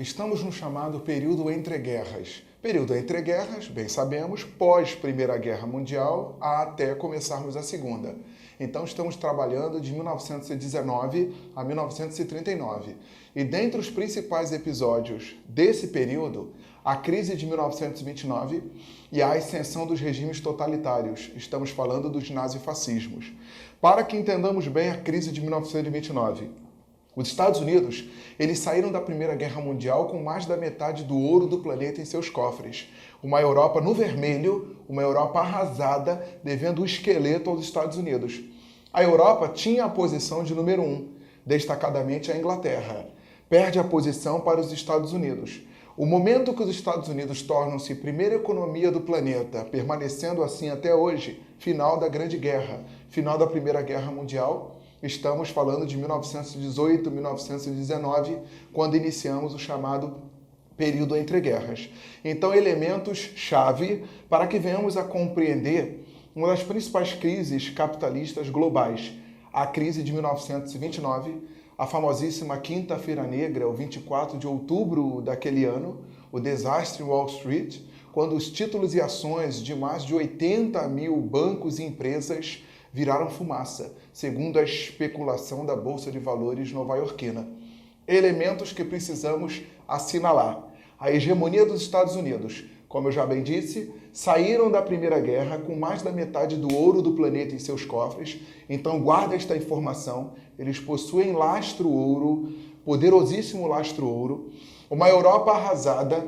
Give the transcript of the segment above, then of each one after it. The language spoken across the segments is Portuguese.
Estamos no chamado período entre guerras. Período entre guerras, bem sabemos, pós Primeira Guerra Mundial até começarmos a Segunda. Então estamos trabalhando de 1919 a 1939. E dentre os principais episódios desse período, a crise de 1929 e a ascensão dos regimes totalitários. Estamos falando dos nazifascismos. Para que entendamos bem a crise de 1929, os Estados Unidos, eles saíram da Primeira Guerra Mundial com mais da metade do ouro do planeta em seus cofres. Uma Europa no vermelho, uma Europa arrasada, devendo o esqueleto aos Estados Unidos. A Europa tinha a posição de número 1, destacadamente a Inglaterra. Perde a posição para os Estados Unidos. O momento que os Estados Unidos tornam-se primeira economia do planeta, permanecendo assim até hoje, final da Grande Guerra, final da Primeira Guerra Mundial, estamos falando de 1918, 1919, quando iniciamos o chamado período entre guerras. Então, elementos-chave para que venhamos a compreender uma das principais crises capitalistas globais, a crise de 1929, a famosíssima Quinta-feira Negra, o 24 de outubro daquele ano, o desastre em Wall Street, quando os títulos e ações de mais de 80 mil bancos e empresas viraram fumaça, segundo a especulação da Bolsa de Valores nova-iorquina. Elementos que precisamos assinalar. A hegemonia dos Estados Unidos, como eu já bem disse, saíram da Primeira Guerra com mais da metade do ouro do planeta em seus cofres. Então guarda esta informação, eles possuem lastro-ouro, poderosíssimo lastro-ouro. Uma Europa arrasada,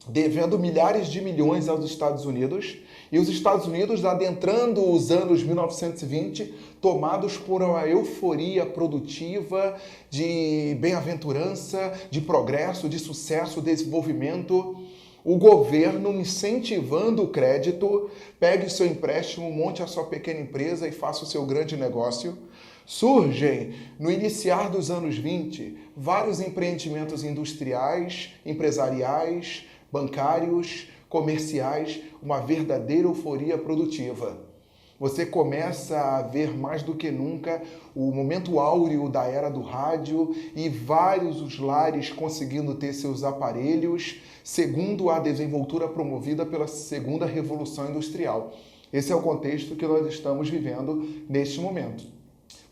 devendo milhares de milhões aos Estados Unidos, e os Estados Unidos adentrando os anos 1920, tomados por uma euforia produtiva de bem-aventurança, de progresso, de sucesso, desenvolvimento. O governo incentivando o crédito, pegue o seu empréstimo, monte a sua pequena empresa e faça o seu grande negócio. Surgem, no iniciar dos anos 20, vários empreendimentos industriais, empresariais, bancários, comerciais, uma verdadeira euforia produtiva. Você começa a ver mais do que nunca o momento áureo da era do rádio e vários os lares conseguindo ter seus aparelhos, segundo a desenvoltura promovida pela Segunda Revolução Industrial. Esse é o contexto que nós estamos vivendo neste momento.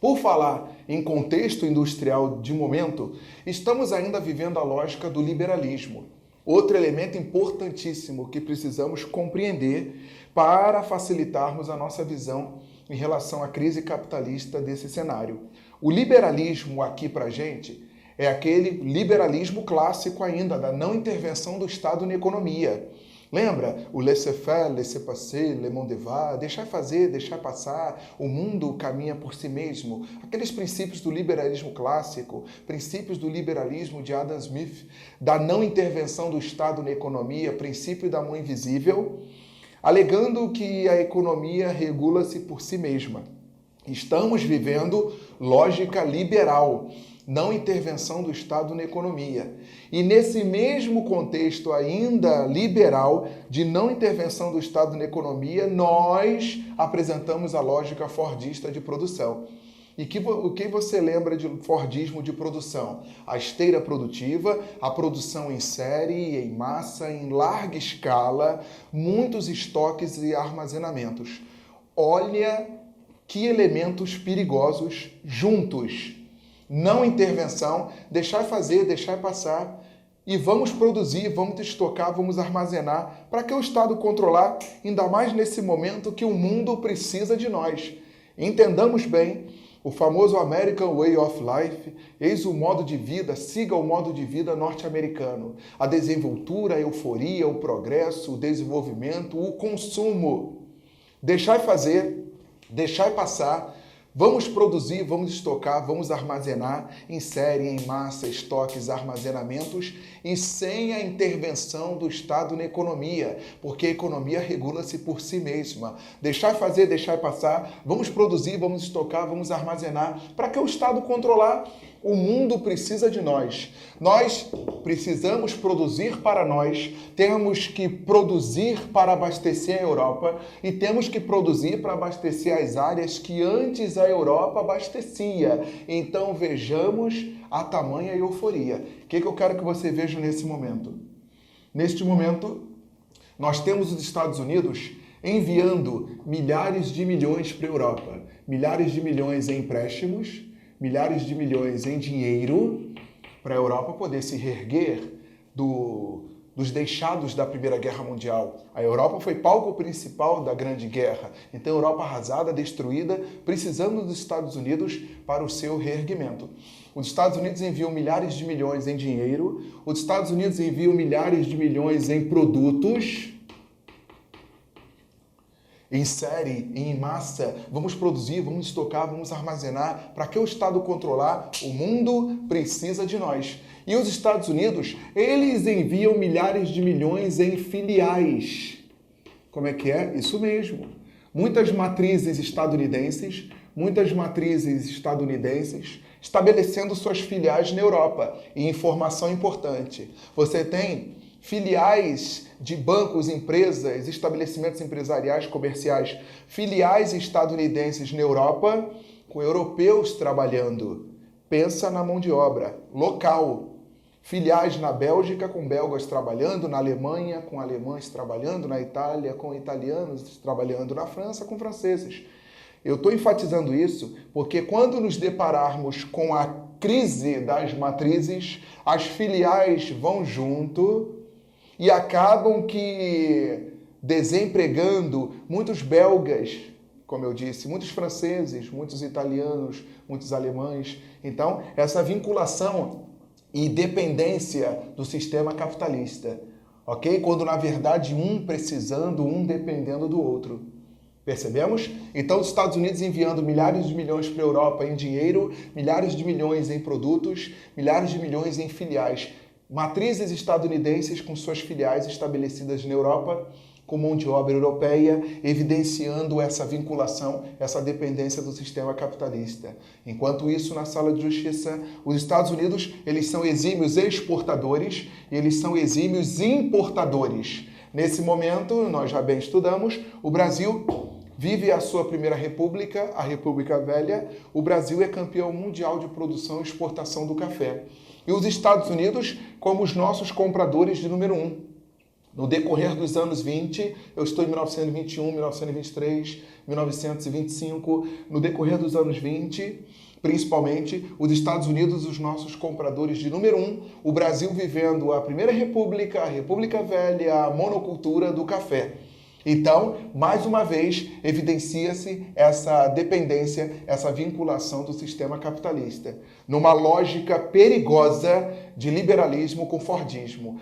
Por falar em contexto industrial de momento, estamos ainda vivendo a lógica do liberalismo. Outro elemento importantíssimo que precisamos compreender para facilitarmos a nossa visão em relação à crise capitalista desse cenário. O liberalismo aqui para a gente é aquele liberalismo clássico ainda, da não intervenção do Estado na economia. Lembra? O laissez-faire, laissez-passer, le monde va, deixar fazer, deixar passar, o mundo caminha por si mesmo. Aqueles princípios do liberalismo clássico, princípios do liberalismo de Adam Smith, da não intervenção do Estado na economia, princípio da mão invisível, alegando que a economia regula-se por si mesma. Estamos vivendo lógica liberal, não intervenção do Estado na economia. E nesse mesmo contexto ainda liberal, de não intervenção do Estado na economia, nós apresentamos a lógica fordista de produção. E o que você lembra de fordismo de produção? A esteira produtiva, a produção em série, em massa, em larga escala, muitos estoques e armazenamentos. Olha que elementos perigosos juntos. Não intervenção, deixar fazer, deixar passar, e vamos produzir, vamos estocar, vamos armazenar, para que o Estado controlar, ainda mais nesse momento que o mundo precisa de nós. Entendamos bem, o famoso American Way of Life, eis o modo de vida, siga o modo de vida norte-americano. A desenvoltura, a euforia, o progresso, o desenvolvimento, o consumo. Deixar fazer, deixar passar. Vamos produzir, vamos estocar, vamos armazenar em série, em massa, estoques, armazenamentos e sem a intervenção do Estado na economia, porque a economia regula-se por si mesma. Deixar fazer, deixar passar, vamos produzir, vamos estocar, vamos armazenar, para que o Estado controlar. O mundo precisa de nós. Nós precisamos produzir para nós, temos que produzir para abastecer a Europa e temos que produzir para abastecer as áreas que antes a Europa abastecia. Então vejamos a tamanha euforia. O que eu quero que você veja nesse momento? Neste momento, nós temos os Estados Unidos enviando milhares de milhões para a Europa, milhares de milhões em empréstimos, milhares de milhões em dinheiro para a Europa poder se reerguer dos deixados da Primeira Guerra Mundial. A Europa foi palco principal da Grande Guerra. Então, a Europa arrasada, destruída, precisando dos Estados Unidos para o seu reerguimento. Os Estados Unidos enviam milhares de milhões em dinheiro, os Estados Unidos enviam milhares de milhões em produtos, em série, em massa, vamos produzir, vamos estocar, vamos armazenar. Para que o Estado controlar? O mundo precisa de nós. E os Estados Unidos, eles enviam milhares de milhões em filiais. Como é que é? Isso mesmo. Muitas matrizes estadunidenses estabelecendo suas filiais na Europa. E informação importante, você tem filiais de bancos, empresas, estabelecimentos empresariais, comerciais, filiais estadunidenses na Europa, com europeus trabalhando. Pensa na mão de obra local. Filiais na Bélgica, com belgas trabalhando, na Alemanha, com alemães trabalhando, na Itália, com italianos trabalhando, na França, com franceses. Eu estou enfatizando isso porque quando nos depararmos com a crise das matrizes, as filiais vão junto e acabam que desempregando muitos belgas, como eu disse, muitos franceses, muitos italianos, muitos alemães. Então, essa vinculação e dependência do sistema capitalista, ok? Quando, na verdade, um precisando, um dependendo do outro. Percebemos? Então, os Estados Unidos enviando milhares de milhões para a Europa em dinheiro, milhares de milhões em produtos, milhares de milhões em filiais. Matrizes estadunidenses com suas filiais estabelecidas na Europa, com mão de obra europeia, evidenciando essa vinculação, essa dependência do sistema capitalista. Enquanto isso, na sala de justiça, os Estados Unidos, eles são exímios exportadores e eles são exímios importadores. Nesse momento, nós já bem estudamos, o Brasil vive a sua primeira república, a República Velha. O Brasil é campeão mundial de produção e exportação do café. E os Estados Unidos como os nossos compradores de número 1. No decorrer dos anos 20, eu estou em 1921, 1923, 1925, no decorrer dos anos 20, principalmente, os Estados Unidos, os nossos compradores de número 1, o Brasil vivendo a Primeira República, a República Velha, a monocultura do café. Então, mais uma vez, evidencia-se essa dependência, essa vinculação do sistema capitalista, numa lógica perigosa de liberalismo com fordismo.